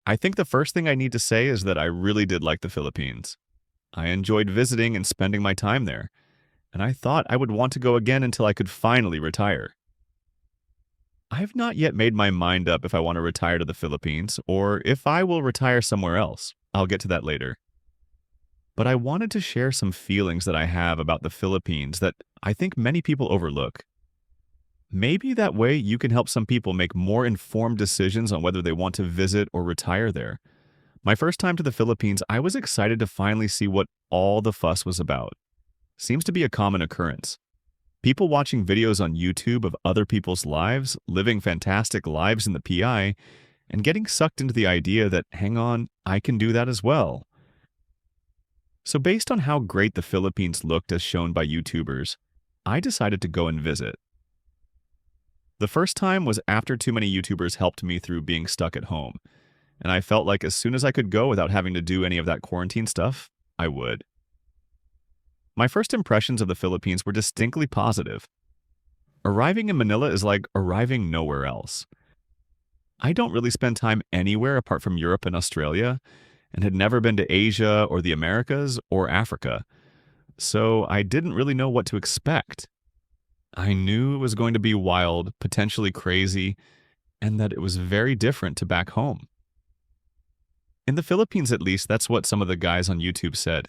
I think the first thing I need to say is that I really did like the Philippines. I enjoyed visiting and spending my time there, and I thought I would want to go again until I could finally retire. I have not yet made my mind up if I want to retire to the Philippines or if I will retire somewhere else. I'll get to that later. But I wanted to share some feelings that I have about the Philippines that I think many people overlook. Maybe that way you can help some people make more informed decisions on whether they want to visit or retire there. My first time to the Philippines, I was excited to finally see what all the fuss was about. Seems to be a common occurrence. People watching videos on YouTube of other people's lives, living fantastic lives in the PI, and getting sucked into the idea that, hang on, I can do that as well. So, based on how great the Philippines looked as shown by YouTubers, I decided to go and visit. The first time was after too many YouTubers helped me through being stuck at home, and I felt like as soon as I could go without having to do any of that quarantine stuff, I would. My first impressions of the Philippines were distinctly positive. Arriving in Manila is like arriving nowhere else. I don't really spend time anywhere apart from Europe and Australia, and had never been to Asia or the Americas or Africa, so I didn't really know what to expect. I knew it was going to be wild, potentially crazy, and that it was very different to back home. In the Philippines, at least, that's what some of the guys on YouTube said.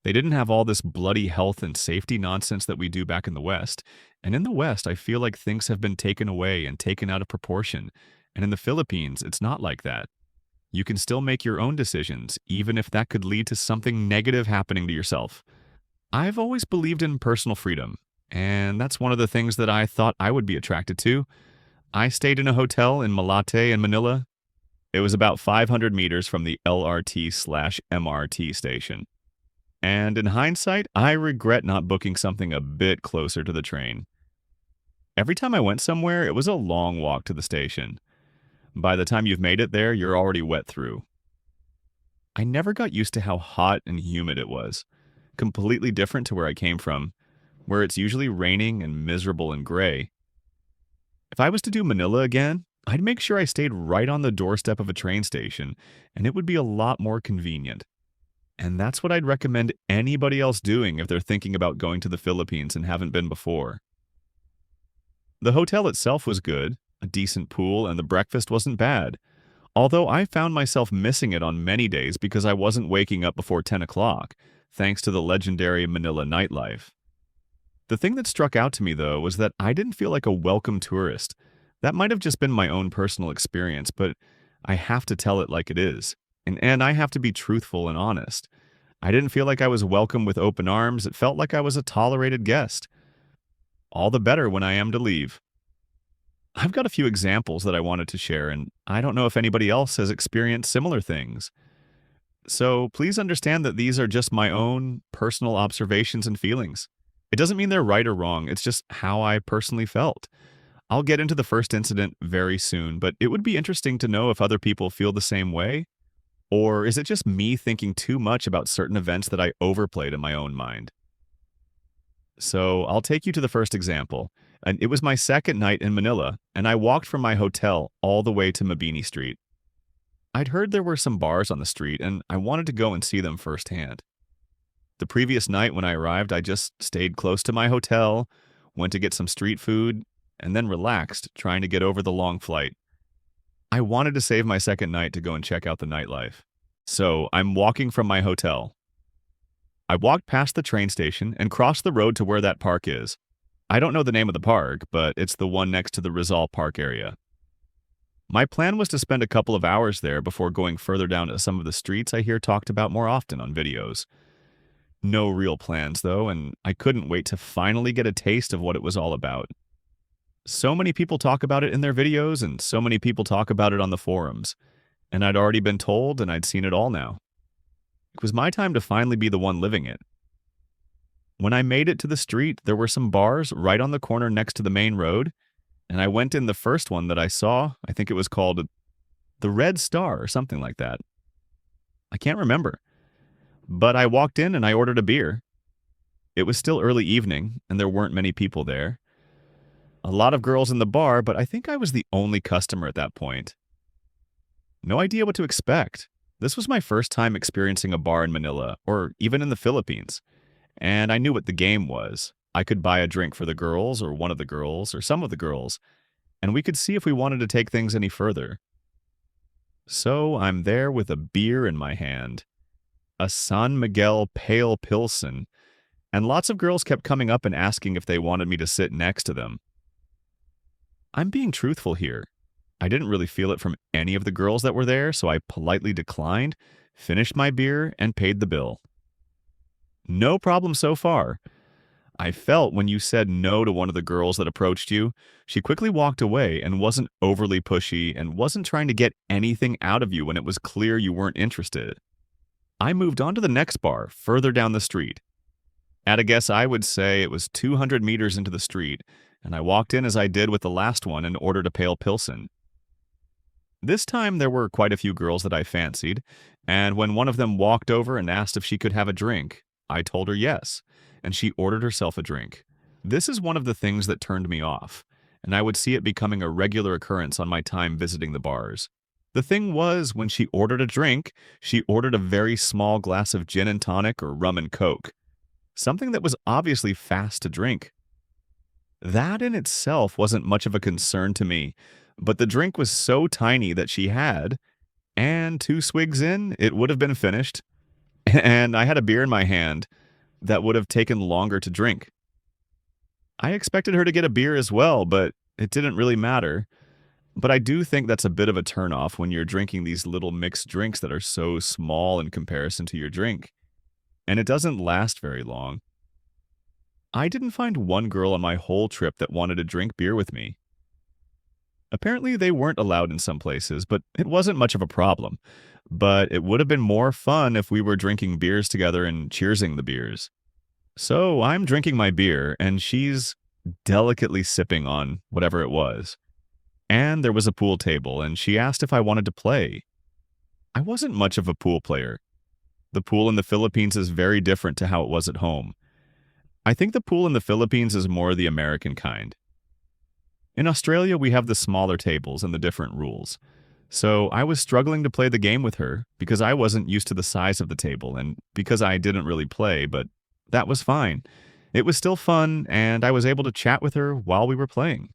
They didn't have all this bloody health and safety nonsense that we do back in the West. And in the West, I feel like things have been taken away and taken out of proportion. And in the Philippines, it's not like that. You can still make your own decisions, even if that could lead to something negative happening to yourself. I've always believed in personal freedom, and that's one of the things that I thought I would be attracted to. I stayed in a hotel in Malate in Manila. It was about 500 meters from the LRT/MRT station. And in hindsight, I regret not booking something a bit closer to the train. Every time I went somewhere, it was a long walk to the station. By the time you've made it there, you're already wet through. I never got used to how hot and humid it was. Completely different to where I came from, where it's usually raining and miserable and gray. If I was to do Manila again, I'd make sure I stayed right on the doorstep of a train station, and it would be a lot more convenient. And that's what I'd recommend anybody else doing if they're thinking about going to the Philippines and haven't been before. The hotel itself was good, a decent pool, and the breakfast wasn't bad, although I found myself missing it on many days because I wasn't waking up before 10 o'clock, thanks to the legendary Manila nightlife. The thing that struck out to me, though, was that I didn't feel like a welcome tourist. That might have just been my own personal experience, but I have to tell it like it is. And I have to be truthful and honest. I didn't feel like I was welcome with open arms. It felt like I was a tolerated guest. All the better when I am to leave. I've got a few examples that I wanted to share, and I don't know if anybody else has experienced similar things. So please understand that these are just my own personal observations and feelings. It doesn't mean they're right or wrong, it's just how I personally felt. I'll get into the first incident very soon, but it would be interesting to know if other people feel the same way. Or is it just me thinking too much about certain events that I overplayed in my own mind? So I'll take you to the first example. And it was my second night in Manila, and I walked from my hotel all the way to Mabini Street. I'd heard there were some bars on the street, and I wanted to go and see them firsthand. The previous night when I arrived, I just stayed close to my hotel, went to get some street food, and then relaxed, trying to get over the long flight. I wanted to save my second night to go and check out the nightlife. So I'm walking from my hotel. I walked past the train station and crossed the road to where that park is. I don't know the name of the park, but it's the one next to the Rizal Park area. My plan was to spend a couple of hours there before going further down to some of the streets I hear talked about more often on videos. No real plans, though, and I couldn't wait to finally get a taste of what it was all about. So many people talk about it in their videos, and so many people talk about it on the forums. And I'd already been told, and I'd seen it all now. It was my time to finally be the one living it. When I made it to the street, there were some bars right on the corner next to the main road, and I went in the first one that I saw. I think it was called the Red Star or something like that. I can't remember. But I walked in and I ordered a beer. It was still early evening, and there weren't many people there. A lot of girls in the bar, but I think I was the only customer at that point. No idea what to expect. This was my first time experiencing a bar in Manila, or even in the Philippines, and I knew what the game was. I could buy a drink for the girls, or one of the girls, or some of the girls, and we could see if we wanted to take things any further. So I'm there with a beer in my hand, a San Miguel Pale Pilsen, and lots of girls kept coming up and asking if they wanted me to sit next to them. I'm being truthful here. I didn't really feel it from any of the girls that were there, so I politely declined, finished my beer, and paid the bill. No problem so far. I felt when you said no to one of the girls that approached you, she quickly walked away and wasn't overly pushy and wasn't trying to get anything out of you when it was clear you weren't interested. I moved on to the next bar, further down the street. At a guess, I would say it was 200 meters into the street, and I walked in as I did with the last one and ordered a pale Pilsen. This time there were quite a few girls that I fancied, and when one of them walked over and asked if she could have a drink, I told her yes, and she ordered herself a drink. This is one of the things that turned me off, and I would see it becoming a regular occurrence on my time visiting the bars. The thing was, when she ordered a drink, she ordered a very small glass of gin and tonic or rum and coke, something that was obviously fast to drink. That in itself wasn't much of a concern to me, but the drink was so tiny that she had, and 2 swigs in, it would have been finished, and I had a beer in my hand that would have taken longer to drink. I expected her to get a beer as well, but it didn't really matter. But I do think that's a bit of a turnoff when you're drinking these little mixed drinks that are so small in comparison to your drink, and it doesn't last very long. I didn't find one girl on my whole trip that wanted to drink beer with me. Apparently, they weren't allowed in some places, but it wasn't much of a problem. But it would have been more fun if we were drinking beers together and cheersing the beers. So I'm drinking my beer, and she's delicately sipping on whatever it was. And there was a pool table, and she asked if I wanted to play. I wasn't much of a pool player. The pool in the Philippines is very different to how it was at home. I think the pool in the Philippines is more the American kind. In Australia, we have the smaller tables and the different rules. So I was struggling to play the game with her because I wasn't used to the size of the table and because I didn't really play, but that was fine. It was still fun, and I was able to chat with her while we were playing.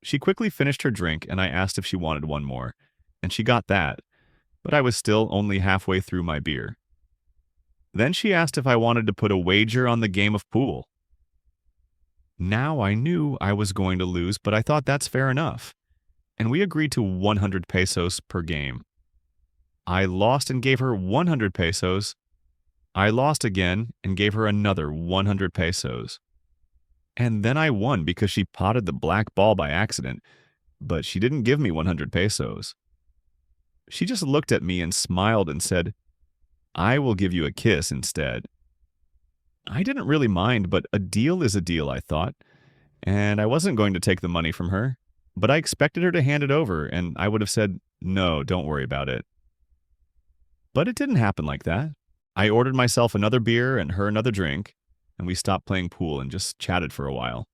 She quickly finished her drink, and I asked if she wanted one more, and she got that, but I was still only halfway through my beer. Then she asked if I wanted to put a wager on the game of pool. Now I knew I was going to lose, but I thought that's fair enough, and we agreed to 100 pesos per game. I lost and gave her 100 pesos. I lost again and gave her another 100 pesos. And then I won because she potted the black ball by accident, but she didn't give me 100 pesos. She just looked at me and smiled and said, "I will give you a kiss instead." I didn't really mind, but a deal is a deal, I thought, and I wasn't going to take the money from her, but I expected her to hand it over, and I would have said, "No, don't worry about it." But it didn't happen like that. I ordered myself another beer and her another drink, and we stopped playing pool and just chatted for a while.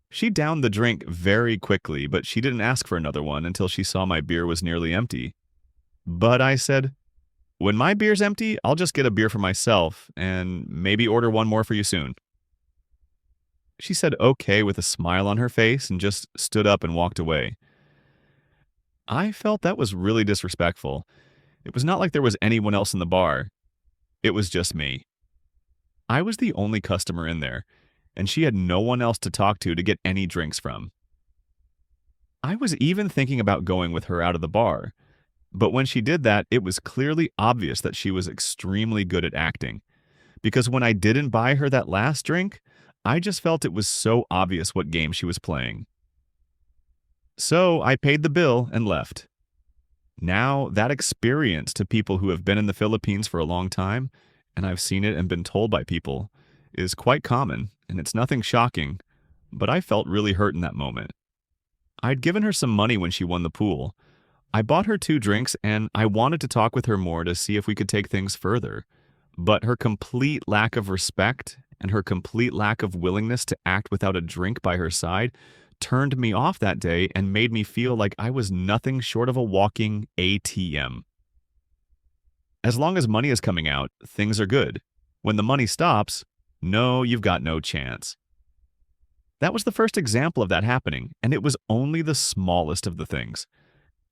She downed the drink very quickly, but she didn't ask for another one until she saw my beer was nearly empty. But I said, "When my beer's empty, I'll just get a beer for myself and maybe order one more for you soon." She said okay with a smile on her face and just stood up and walked away. I felt that was really disrespectful. It was not like there was anyone else in the bar. It was just me. I was the only customer in there, and she had no one else to talk to get any drinks from. I was even thinking about going with her out of the bar, but when she did that, it was clearly obvious that she was extremely good at acting, because when I didn't buy her that last drink, I just felt it was so obvious what game she was playing. So I paid the bill and left. Now, that experience to people who have been in the Philippines for a long time, and I've seen it and been told by people, is quite common, and it's nothing shocking, but I felt really hurt in that moment. I'd given her some money when she won the pool. I bought her 2 drinks, and I wanted to talk with her more to see if we could take things further. But her complete lack of respect and her complete lack of willingness to act without a drink by her side turned me off that day and made me feel like I was nothing short of a walking ATM. As long as money is coming out, things are good. When the money stops, no, you've got no chance. That was the first example of that happening, and it was only the smallest of the things.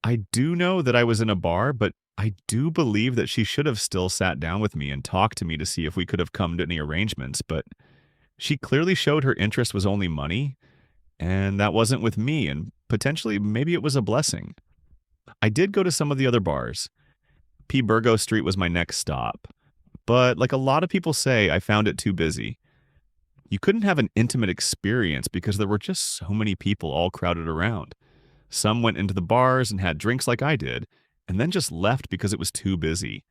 I do know that I was in a bar, but I do believe that she should have still sat down with me and talked to me to see if we could have come to any arrangements, but she clearly showed her interest was only money, and that wasn't with me, and potentially maybe it was a blessing. I did go to some of the other bars. P. Burgo Street was my next stop, but like a lot of people say, I found it too busy. You couldn't have an intimate experience because there were just so many people all crowded around. Some went into the bars and had drinks like I did, and then just left because it was too busy.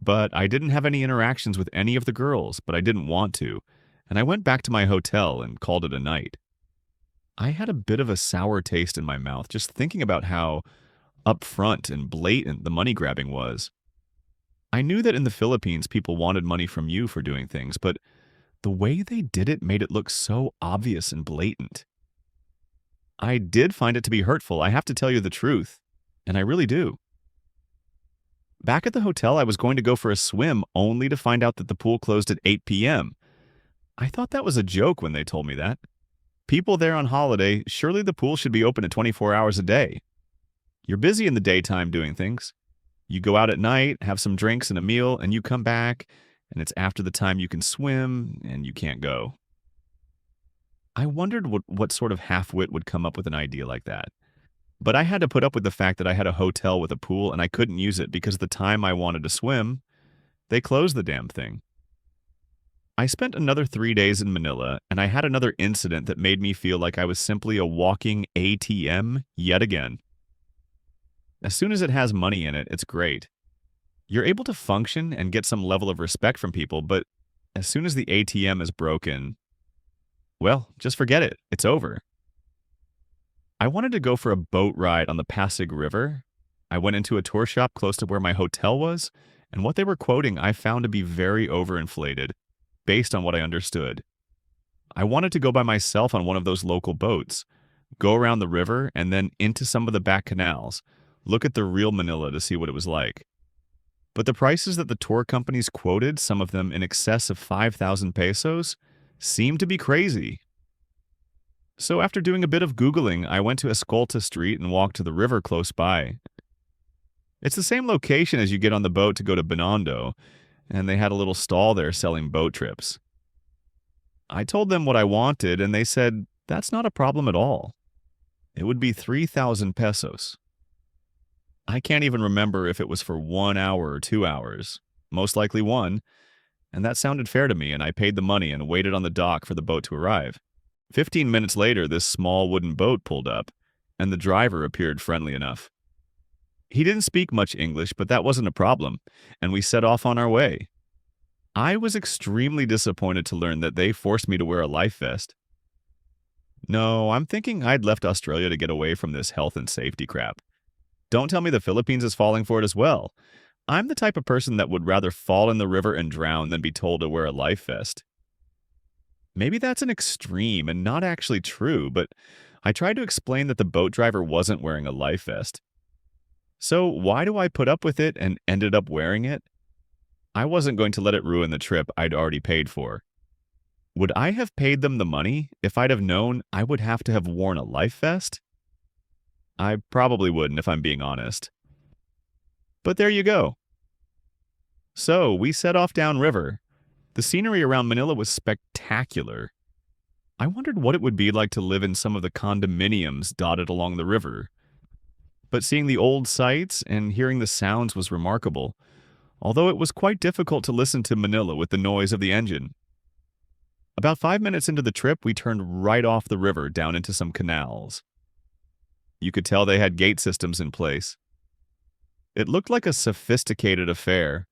But I didn't have any interactions with any of the girls, but I didn't want to, and I went back to my hotel and called it a night. I had a bit of a sour taste in my mouth just thinking about how upfront and blatant the money grabbing was. I knew that in the Philippines people wanted money from you for doing things, but the way they did it made it look so obvious and blatant. I did find it to be hurtful, I have to tell you the truth, and I really do. Back at the hotel, I was going to go for a swim only to find out that the pool closed at 8 p.m. I thought that was a joke when they told me that. People there on holiday, surely the pool should be open at 24 hours a day. You're busy in the daytime doing things. You go out at night, have some drinks and a meal, and you come back, and it's after the time you can swim, and you can't go. I wondered what sort of half-wit would come up with an idea like that. But I had to put up with the fact that I had a hotel with a pool and I couldn't use it because the time I wanted to swim, they closed the damn thing. I spent another 3 days in Manila, and I had another incident that made me feel like I was simply a walking ATM yet again. As soon as it has money in it, it's great. You're able to function and get some level of respect from people, but as soon as the ATM is broken, well, just forget it. It's over. I wanted to go for a boat ride on the Pasig River. I went into a tour shop close to where my hotel was, and what they were quoting I found to be very overinflated, based on what I understood. I wanted to go by myself on one of those local boats, go around the river, and then into some of the back canals, look at the real Manila to see what it was like. But the prices that the tour companies quoted, some of them in excess of 5,000 pesos, seemed to be crazy. So after doing a bit of Googling, I went to Escolta Street and walked to the river close by. It's the same location as you get on the boat to go to Binondo, and they had a little stall there selling boat trips. I told them what I wanted, and they said, that's not a problem at all. It would be 3,000 pesos. I can't even remember if it was for 1 hour or 2 hours, most likely one, and that sounded fair to me, and I paid the money and waited on the dock for the boat to arrive. 15 minutes later, this small wooden boat pulled up, and the driver appeared friendly enough. He didn't speak much English, but that wasn't a problem, and we set off on our way. I was extremely disappointed to learn that they forced me to wear a life vest. No, I'm thinking I'd left Australia to get away from this health and safety crap. Don't tell me the Philippines is falling for it as well. I'm the type of person that would rather fall in the river and drown than be told to wear a life vest. Maybe that's an extreme and not actually true, but I tried to explain that the boat driver wasn't wearing a life vest. So why do I put up with it and ended up wearing it? I wasn't going to let it ruin the trip I'd already paid for. Would I have paid them the money if I'd have known I would have to have worn a life vest? I probably wouldn't if I'm being honest. But there you go. So we set off downriver. The scenery around Manila was spectacular. I wondered what it would be like to live in some of the condominiums dotted along the river. But seeing the old sights and hearing the sounds was remarkable, although it was quite difficult to listen to Manila with the noise of the engine. About 5 minutes into the trip, we turned right off the river down into some canals. You could tell they had gate systems in place. It looked like a sophisticated affair.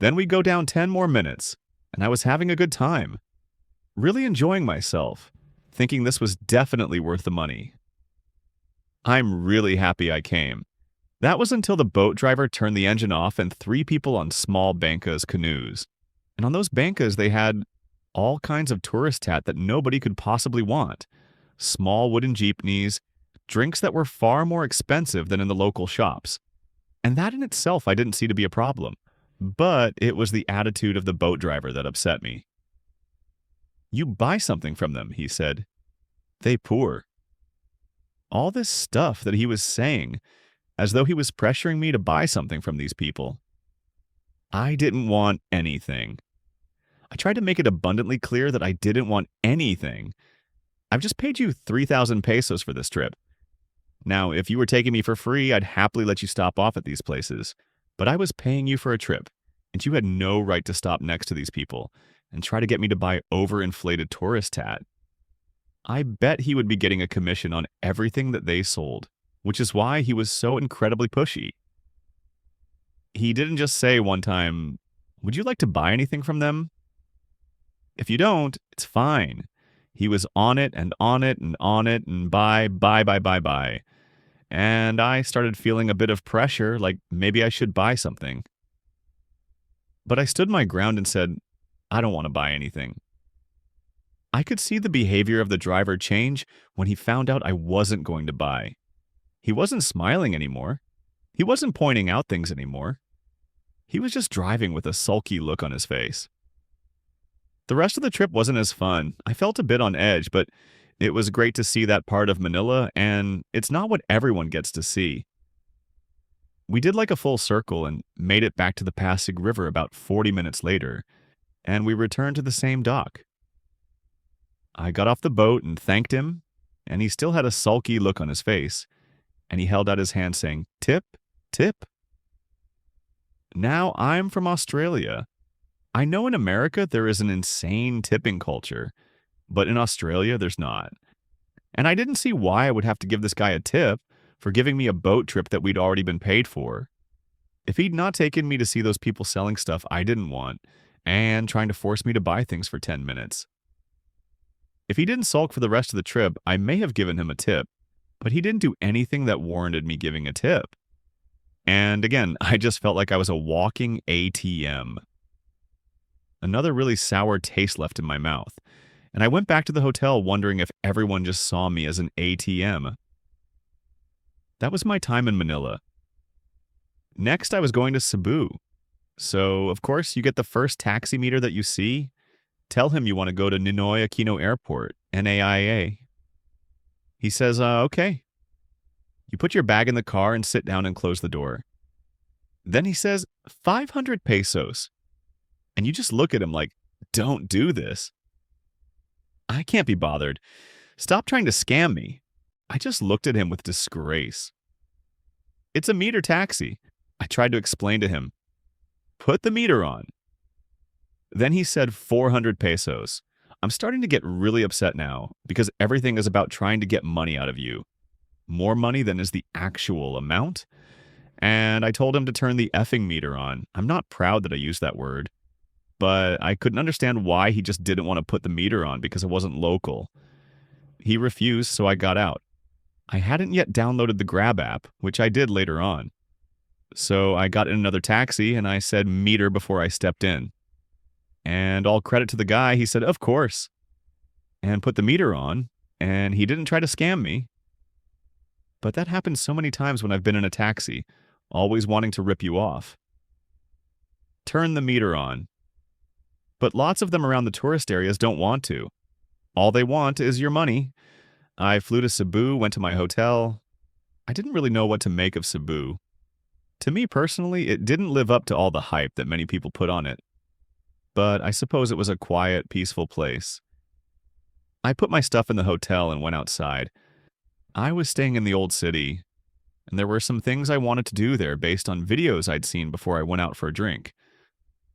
Then we go down 10 more minutes, and I was having a good time. Really enjoying myself, thinking this was definitely worth the money. I'm really happy I came. That was until the boat driver turned the engine off and 3 people on small bancas canoes. And on those bancas they had all kinds of tourist tat that nobody could possibly want. small wooden jeepneys, drinks that were far more expensive than in the local shops. And that in itself I didn't see to be a problem. But it was the attitude of the boat driver that upset me. You buy something from them, he said. They poor. All this stuff that he was saying, as though he was pressuring me to buy something from these people. I didn't want anything. I tried to make it abundantly clear that I didn't want anything. I've just paid you 3,000 pesos for this trip. Now, if you were taking me for free, I'd happily let you stop off at these places. But I was paying you for a trip, and you had no right to stop next to these people and try to get me to buy overinflated tourist tat. I bet he would be getting a commission on everything that they sold, which is why he was so incredibly pushy. He didn't just say one time, "Would you like to buy anything from them?" If you don't, it's fine. He was on it and on it and on it and buy. And I started feeling a bit of pressure, like maybe I should buy something. But I stood my ground and said, I don't want to buy anything. I could see the behavior of the driver change when he found out I wasn't going to buy. He wasn't smiling anymore. He wasn't pointing out things anymore. He was just driving with a sulky look on his face. The rest of the trip wasn't as fun. I felt a bit on edge, but it was great to see that part of Manila, and it's not what everyone gets to see. We did like a full circle and made it back to the Pasig River about 40 minutes later, and we returned to the same dock. I got off the boat and thanked him, and he still had a sulky look on his face, and he held out his hand saying, "Tip, tip." Now I'm from Australia. I know in America there is an insane tipping culture, but in Australia there's not. And I didn't see why I would have to give this guy a tip for giving me a boat trip that we'd already been paid for. If he'd not taken me to see those people selling stuff I didn't want, and trying to force me to buy things for 10 minutes. If he didn't sulk for the rest of the trip, I may have given him a tip, but he didn't do anything that warranted me giving a tip. And again, I just felt like I was a walking ATM. Another really sour taste left in my mouth, and I went back to the hotel wondering if everyone just saw me as an ATM. That was my time in Manila. Next, I was going to Cebu. So, of course, you get the first taxi meter that you see. Tell him you want to go to Ninoy Aquino Airport, NAIA. He says, okay. You put your bag in the car and sit down and close the door. Then he says, 500 pesos. And you just look at him like, don't do this. I can't be bothered. Stop trying to scam me. I just looked at him with disgrace. It's a meter taxi. I tried to explain to him. Put the meter on. Then he said 400 pesos. I'm starting to get really upset now because everything is about trying to get money out of you. More money than is the actual amount. And I told him to turn the effing meter on. I'm not proud that I used that word. But I couldn't understand why he just didn't want to put the meter on because it wasn't local. He refused, so I got out. I hadn't yet downloaded the Grab app, which I did later on. So I got in another taxi and I said meter before I stepped in. And all credit to the guy, he said, of course. And put the meter on, and he didn't try to scam me. But that happens so many times when I've been in a taxi, always wanting to rip you off. Turn the meter on. But lots of them around the tourist areas don't want to. All they want is your money. I flew to Cebu, went to my hotel. I didn't really know what to make of Cebu. To me personally, it didn't live up to all the hype that many people put on it. But I suppose it was a quiet, peaceful place. I put my stuff in the hotel and went outside. I was staying in the old city, and there were some things I wanted to do there based on videos I'd seen before I went out for a drink.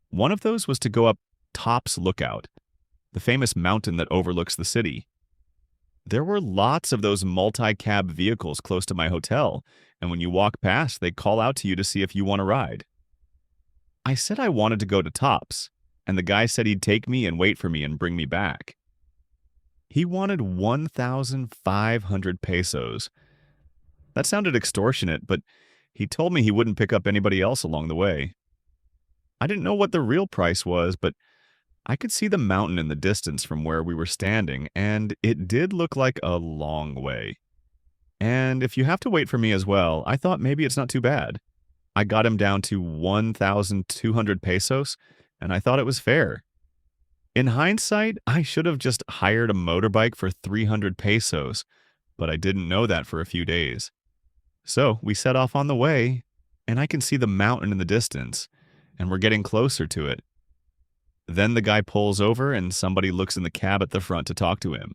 One of those was to go up Tops Lookout, the famous mountain that overlooks the city. There were lots of those multi-cab vehicles close to my hotel, and when you walk past, they call out to you to see if you want a ride. I said I wanted to go to Tops, and the guy said he'd take me and wait for me and bring me back. He wanted 1,500 pesos. That sounded extortionate, but he told me he wouldn't pick up anybody else along the way. I didn't know what the real price was, but I could see the mountain in the distance from where we were standing, and it did look like a long way. And if you have to wait for me as well, I thought maybe it's not too bad. I got him down to 1,200 pesos, and I thought it was fair. In hindsight, I should have just hired a motorbike for 300 pesos, but I didn't know that for a few days. So we set off on the way, and I can see the mountain in the distance, and we're getting closer to it. Then the guy pulls over, and somebody looks in the cab at the front to talk to him.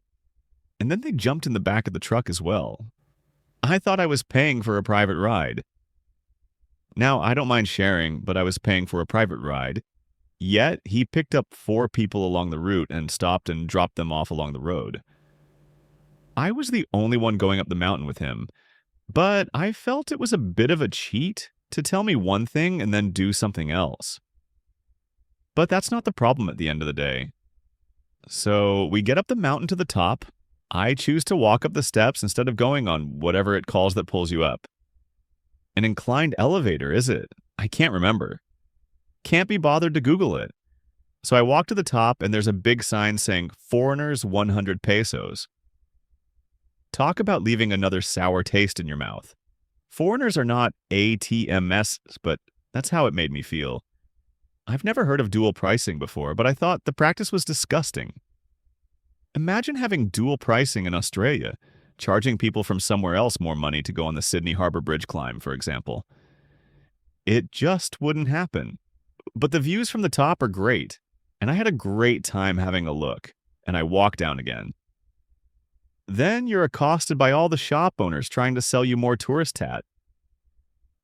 And then they jumped in the back of the truck as well. I thought I was paying for a private ride. Now, I don't mind sharing, but I was paying for a private ride. Yet, he picked up 4 people along the route and stopped and dropped them off along the road. I was the only one going up the mountain with him, but I felt it was a bit of a cheat to tell me one thing and then do something else. But that's not the problem at the end of the day. So we get up the mountain to the top. I choose to walk up the steps instead of going on whatever it calls that pulls you up. An inclined elevator, is it? I can't remember. Can't be bothered to Google it. So I walk to the top and there's a big sign saying foreigners 100 pesos. Talk about leaving another sour taste in your mouth. Foreigners are not ATMs, but that's how it made me feel. I've never heard of dual pricing before, but I thought the practice was disgusting. Imagine having dual pricing in Australia, charging people from somewhere else more money to go on the Sydney Harbour Bridge climb, for example. It just wouldn't happen. But the views from the top are great, and I had a great time having a look, and I walk down again. Then you're accosted by all the shop owners trying to sell you more tourist tat.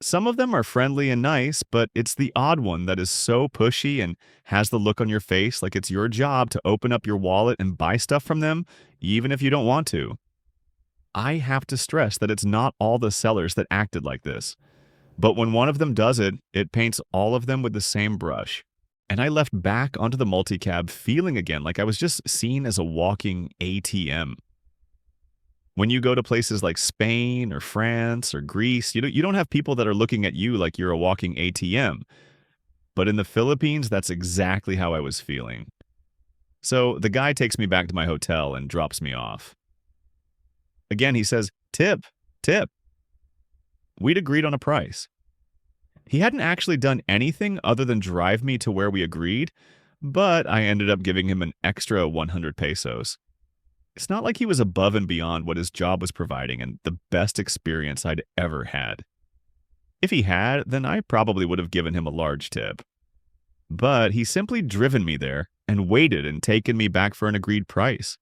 Some of them are friendly and nice, but it's the odd one that is so pushy and has the look on your face like it's your job to open up your wallet and buy stuff from them, even if you don't want to. I have to stress that it's not all the sellers that acted like this. But when one of them does it, it paints all of them with the same brush. And I left back onto the multicab feeling again like I was just seen as a walking ATM. When you go to places like Spain or France or Greece, you don't have people that are looking at you like you're a walking ATM. But in the Philippines, that's exactly how I was feeling. So the guy takes me back to my hotel and drops me off. Again, he says, "Tip, tip." We'd agreed on a price. He hadn't actually done anything other than drive me to where we agreed, but I ended up giving him an extra 100 pesos. It's not like he was above and beyond what his job was providing and the best experience I'd ever had. If he had, then I probably would have given him a large tip. But he simply driven me there and waited and taken me back for an agreed price.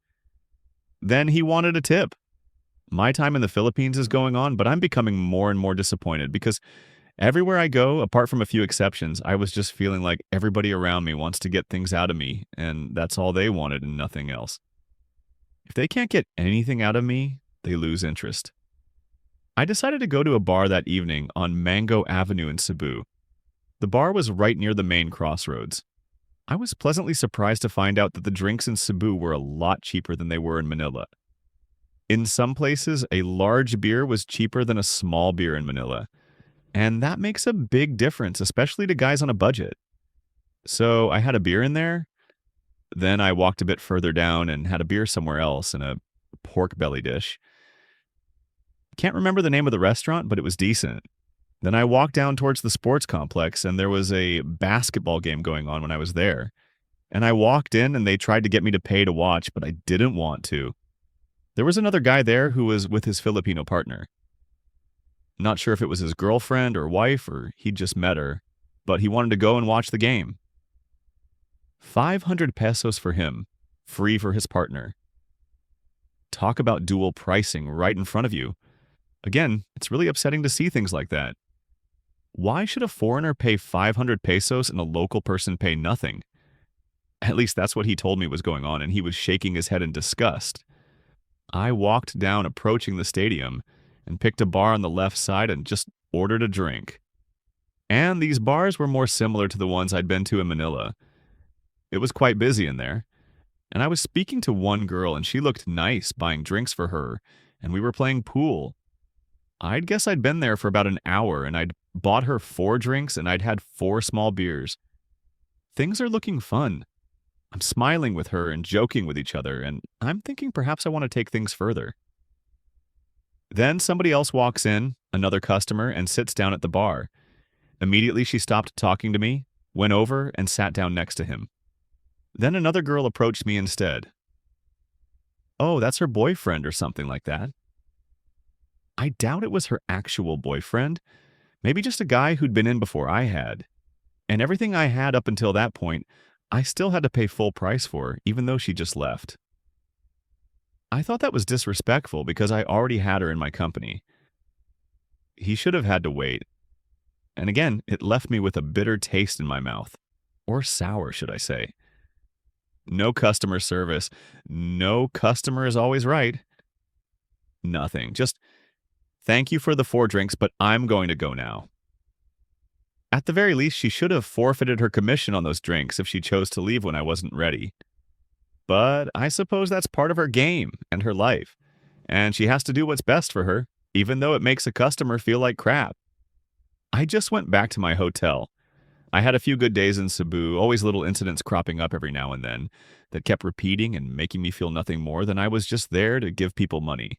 Then he wanted a tip. My time in the Philippines is going on, but I'm becoming more and more disappointed because everywhere I go, apart from a few exceptions, I was just feeling like everybody around me wants to get things out of me, and that's all they wanted and nothing else. If they can't get anything out of me, they lose interest. I decided to go to a bar that evening on Mango Avenue in Cebu. The bar was right near the main crossroads. I was pleasantly surprised to find out that the drinks in Cebu were a lot cheaper than they were in Manila. In some places, a large beer was cheaper than a small beer in Manila. And that makes a big difference, especially to guys on a budget. So I had a beer in there. Then I walked a bit further down and had a beer somewhere else in a pork belly dish. Can't remember the name of the restaurant, but it was decent. Then I walked down towards the sports complex, and there was a basketball game going on when I was there. And I walked in, and they tried to get me to pay to watch, but I didn't want to. There was another guy there who was with his Filipino partner. Not sure if it was his girlfriend or wife, or he'd just met her, but he wanted to go and watch the game. 500 pesos for him, free for his partner. Talk about dual pricing right in front of you. Again, it's really upsetting to see things like that. Why should a foreigner pay 500 pesos and a local person pay nothing? At least that's what he told me was going on, and he was shaking his head in disgust. I walked down approaching the stadium and picked a bar on the left side and just ordered a drink. And these bars were more similar to the ones I'd been to in Manila. It was quite busy in there, and I was speaking to one girl, and she looked nice buying drinks for her, and we were playing pool. I'd guess I'd been there for about an hour, and I'd bought her 4 drinks, and I'd had 4 small beers. Things are looking fun. I'm smiling with her and joking with each other, and I'm thinking perhaps I want to take things further. Then somebody else walks in, another customer, and sits down at the bar. Immediately, she stopped talking to me, went over, and sat down next to him. Then another girl approached me instead. Oh, that's her boyfriend or something like that. I doubt it was her actual boyfriend. Maybe just a guy who'd been in before I had. And everything I had up until that point, I still had to pay full price for, even though she just left. I thought that was disrespectful because I already had her in my company. He should have had to wait. And again, it left me with a bitter taste in my mouth. Or sour, should I say. No customer service. No customer is always right. Nothing. Just, thank you for the 4 drinks, but I'm going to go now. At the very least, she should have forfeited her commission on those drinks if she chose to leave when I wasn't ready. But I suppose that's part of her game and her life, and she has to do what's best for her, even though it makes a customer feel like crap. I just went back to my hotel. I had a few good days in Cebu, always little incidents cropping up every now and then that kept repeating and making me feel nothing more than I was just there to give people money.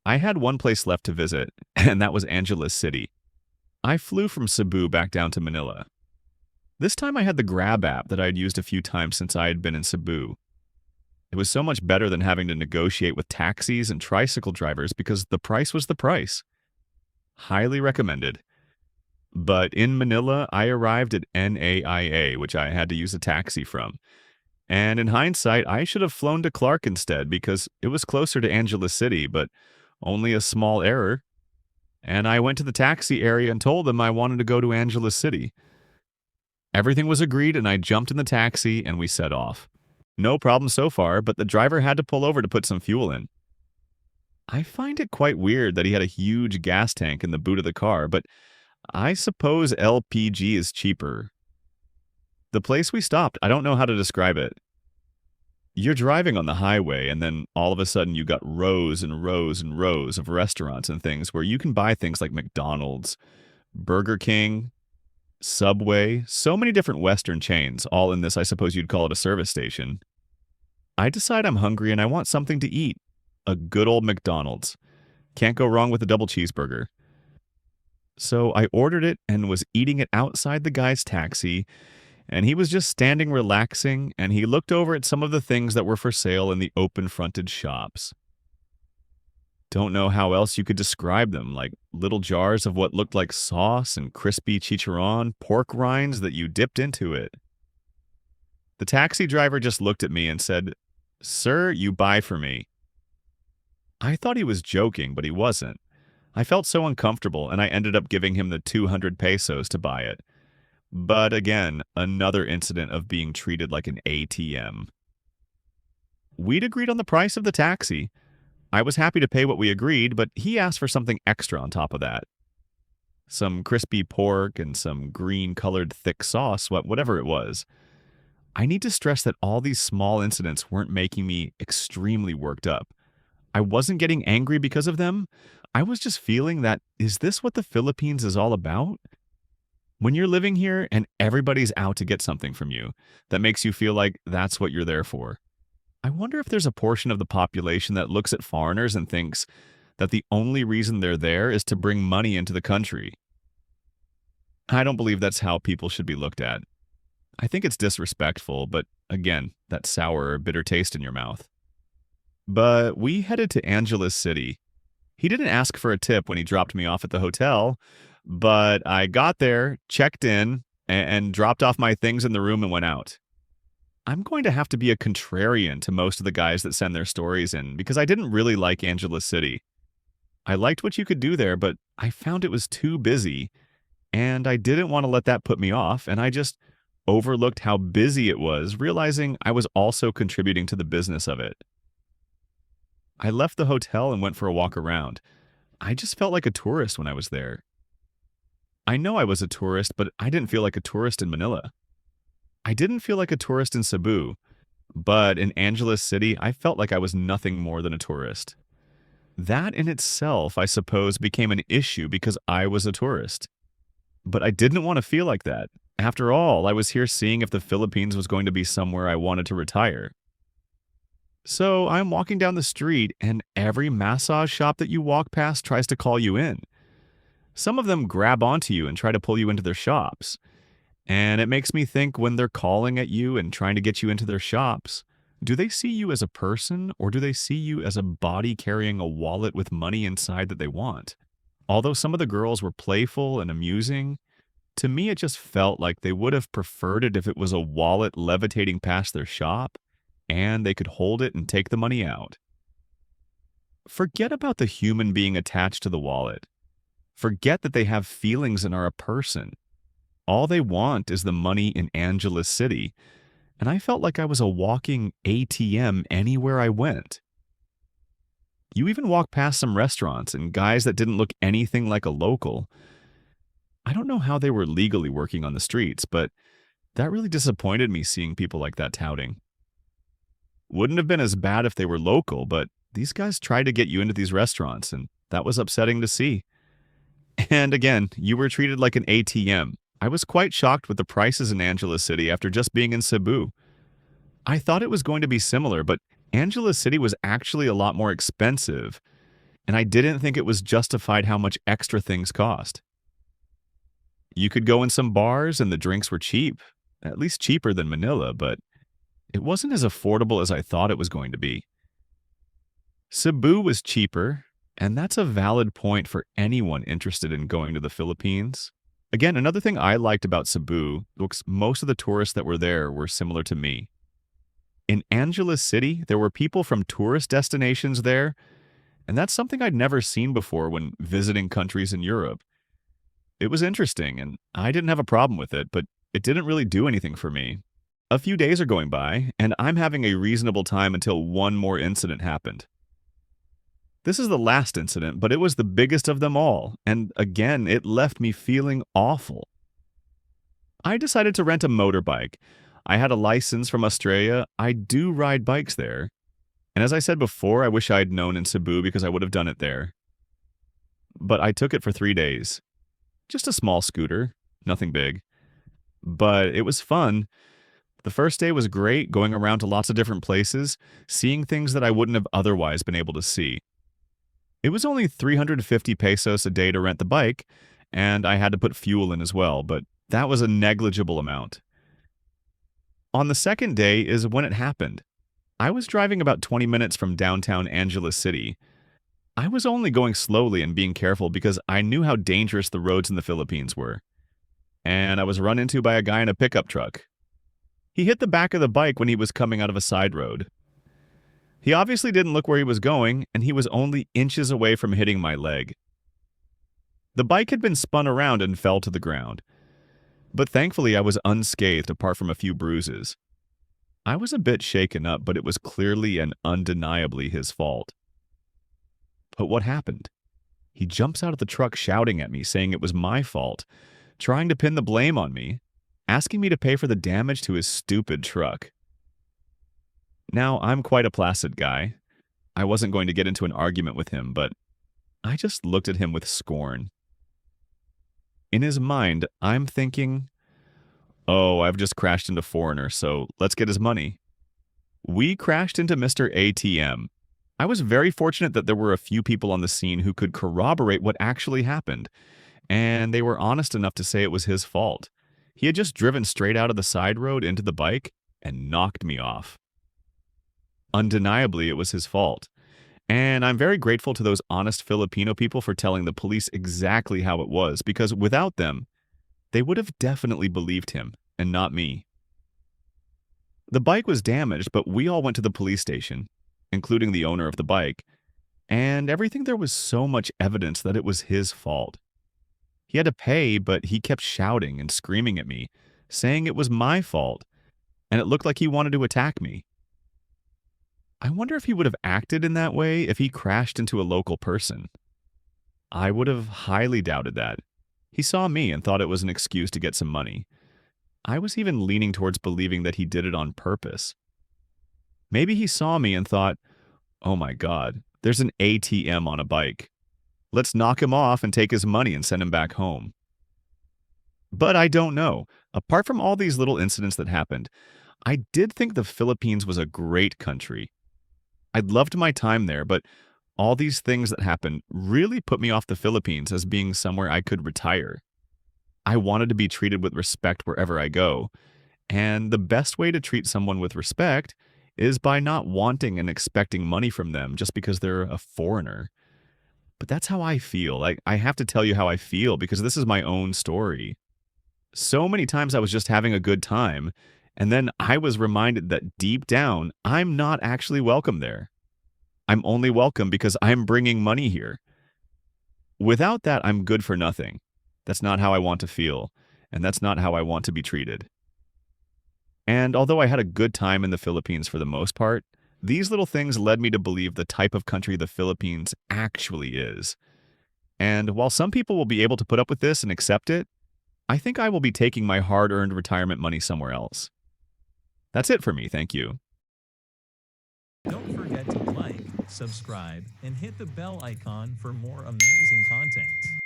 I had one place left to visit, and that was Angeles City. I flew from Cebu back down to Manila. This time I had the Grab app that I had used a few times since I had been in Cebu. It was so much better than having to negotiate with taxis and tricycle drivers because the price was the price. Highly recommended. But in Manila, I arrived at NAIA, which I had to use a taxi from. And in hindsight, I should have flown to Clark instead because it was closer to Angeles City, but only a small error. And I went to the taxi area and told them I wanted to go to Angeles City. Everything was agreed, and I jumped in the taxi and we set off. No problem so far, but the driver had to pull over to put some fuel in. I find it quite weird that he had a huge gas tank in the boot of the car, but I suppose LPG is cheaper. The place we stopped, I don't know how to describe it. You're driving on the highway, and then all of a sudden you got rows and rows and rows of restaurants and things where you can buy things like McDonald's, Burger King, Subway, so many different Western chains, all in this, I suppose you'd call it a service station. I decide I'm hungry and I want something to eat. A good old McDonald's. Can't go wrong with a double cheeseburger. So I ordered it and was eating it outside the guy's taxi, and he was just standing relaxing, and he looked over at some of the things that were for sale in the open-fronted shops. Don't know how else you could describe them, like little jars of what looked like sauce and crispy chicharron, pork rinds that you dipped into it. The taxi driver just looked at me and said, "Sir, you buy for me." I thought he was joking, but he wasn't. I felt so uncomfortable, and I ended up giving him the 200 pesos to buy it. But again, another incident of being treated like an ATM. We'd agreed on the price of the taxi. I was happy to pay what we agreed, but he asked for something extra on top of that. Some crispy pork and some green-colored thick sauce, whatever it was. I need to stress that all these small incidents weren't making me extremely worked up. I wasn't getting angry because of them. I was just feeling that, is this what the Philippines is all about? When you're living here and everybody's out to get something from you, that makes you feel like that's what you're there for. I wonder if there's a portion of the population that looks at foreigners and thinks that the only reason they're there is to bring money into the country. I don't believe that's how people should be looked at. I think it's disrespectful, but again, that sour or bitter taste in your mouth. But we headed to Angeles City. He didn't ask for a tip when he dropped me off at the hotel, but I got there, checked in, and dropped off my things in the room and went out. I'm going to have to be a contrarian to most of the guys that send their stories in because I didn't really like Angeles City. I liked what you could do there, but I found it was too busy, and I didn't want to let that put me off, and I just overlooked how busy it was, realizing I was also contributing to the business of it. I left the hotel and went for a walk around. I just felt like a tourist when I was there. I know I was a tourist, but I didn't feel like a tourist in Manila. I didn't feel like a tourist in Cebu, but in Angeles City, I felt like I was nothing more than a tourist. That in itself, I suppose, became an issue because I was a tourist. But I didn't want to feel like that, After all, I was here seeing if the Philippines was going to be somewhere I wanted to retire. So I'm walking down the street, and every massage shop that you walk past tries to call you in. Some of them grab onto you and try to pull you into their shops. And it makes me think, when they're calling at you and trying to get you into their shops, do they see you as a person, or do they see you as a body carrying a wallet with money inside that they want? Although some of the girls were playful and amusing, to me it just felt like they would have preferred it if it was a wallet levitating past their shop and they could hold it and take the money out. Forget about the human being attached to the wallet. Forget that they have feelings and are a person. All they want is the money in Angeles City, and I felt like I was a walking ATM anywhere I went. You even walk past some restaurants and guys that didn't look anything like a local. I don't know how they were legally working on the streets, but that really disappointed me, seeing people like that touting. Wouldn't have been as bad if they were local, but these guys tried to get you into these restaurants, and that was upsetting to see. And again, you were treated like an ATM. I was quite shocked with the prices in Angeles City after just being in Cebu. I thought it was going to be similar, but Angeles City was actually a lot more expensive, and I didn't think it was justified how much extra things cost. You could go in some bars and the drinks were cheap, at least cheaper than Manila, but it wasn't as affordable as I thought it was going to be. Cebu was cheaper, and that's a valid point for anyone interested in going to the Philippines. Again, another thing I liked about Cebu was most of the tourists that were there were similar to me. In Angeles City, there were people from tourist destinations there, and that's something I'd never seen before when visiting countries in Europe. It was interesting, and I didn't have a problem with it, but it didn't really do anything for me. A few days are going by, and I'm having a reasonable time until one more incident happened. This is the last incident, but it was the biggest of them all, and again, it left me feeling awful. I decided to rent a motorbike. I had a license from Australia. I do ride bikes there. And as I said before, I wish I had known in Cebu because I would have done it there. But I took it for 3 days. Just a small scooter, nothing big. But it was fun. The first day was great, going around to lots of different places, seeing things that I wouldn't have otherwise been able to see. It was only 350 pesos a day to rent the bike, and I had to put fuel in as well, but that was a negligible amount. On the second day is when it happened. I was driving about 20 minutes from downtown Angeles City. I was only going slowly and being careful because I knew how dangerous the roads in the Philippines were. And I was run into by a guy in a pickup truck. He hit the back of the bike when he was coming out of a side road. He obviously didn't look where he was going, and he was only inches away from hitting my leg. The bike had been spun around and fell to the ground. But thankfully I was unscathed apart from a few bruises. I was a bit shaken up, but it was clearly and undeniably his fault. But what happened? He jumps out of the truck shouting at me, saying it was my fault, trying to pin the blame on me, asking me to pay for the damage to his stupid truck. Now, I'm quite a placid guy. I wasn't going to get into an argument with him, but I just looked at him with scorn. In his mind, I'm thinking, oh, I've just crashed into Foreigner, so let's get his money. We crashed into Mr. ATM. I was very fortunate that there were a few people on the scene who could corroborate what actually happened, and they were honest enough to say it was his fault. He had just driven straight out of the side road into the bike and knocked me off. Undeniably, it was his fault. And I'm very grateful to those honest Filipino people for telling the police exactly how it was, because without them, they would have definitely believed him, and not me. The bike was damaged, but we all went to the police station, including the owner of the bike, and everything there was so much evidence that it was his fault. He had to pay, but he kept shouting and screaming at me, saying it was my fault, and it looked like he wanted to attack me. I wonder if he would have acted in that way if he crashed into a local person. I would have highly doubted that. He saw me and thought it was an excuse to get some money. I was even leaning towards believing that he did it on purpose. Maybe he saw me and thought, oh my God, there's an ATM on a bike. Let's knock him off and take his money and send him back home. But I don't know. Apart from all these little incidents that happened, I did think the Philippines was a great country. I loved my time there, but all these things that happened really put me off the Philippines as being somewhere I could retire. I wanted to be treated with respect wherever I go, and the best way to treat someone with respect is by not wanting and expecting money from them just because they're a foreigner. But that's how I feel. I have to tell you how I feel because this is my own story. So many times I was just having a good time, and then I was reminded that deep down, I'm not actually welcome there. I'm only welcome because I'm bringing money here. Without that, I'm good for nothing. That's not how I want to feel, and that's not how I want to be treated. And although I had a good time in the Philippines for the most part, these little things led me to believe the type of country the Philippines actually is. And while some people will be able to put up with this and accept it, I think I will be taking my hard earned retirement money somewhere else. That's it for me, thank you. Don't forget to like, subscribe, and hit the bell icon for more amazing content.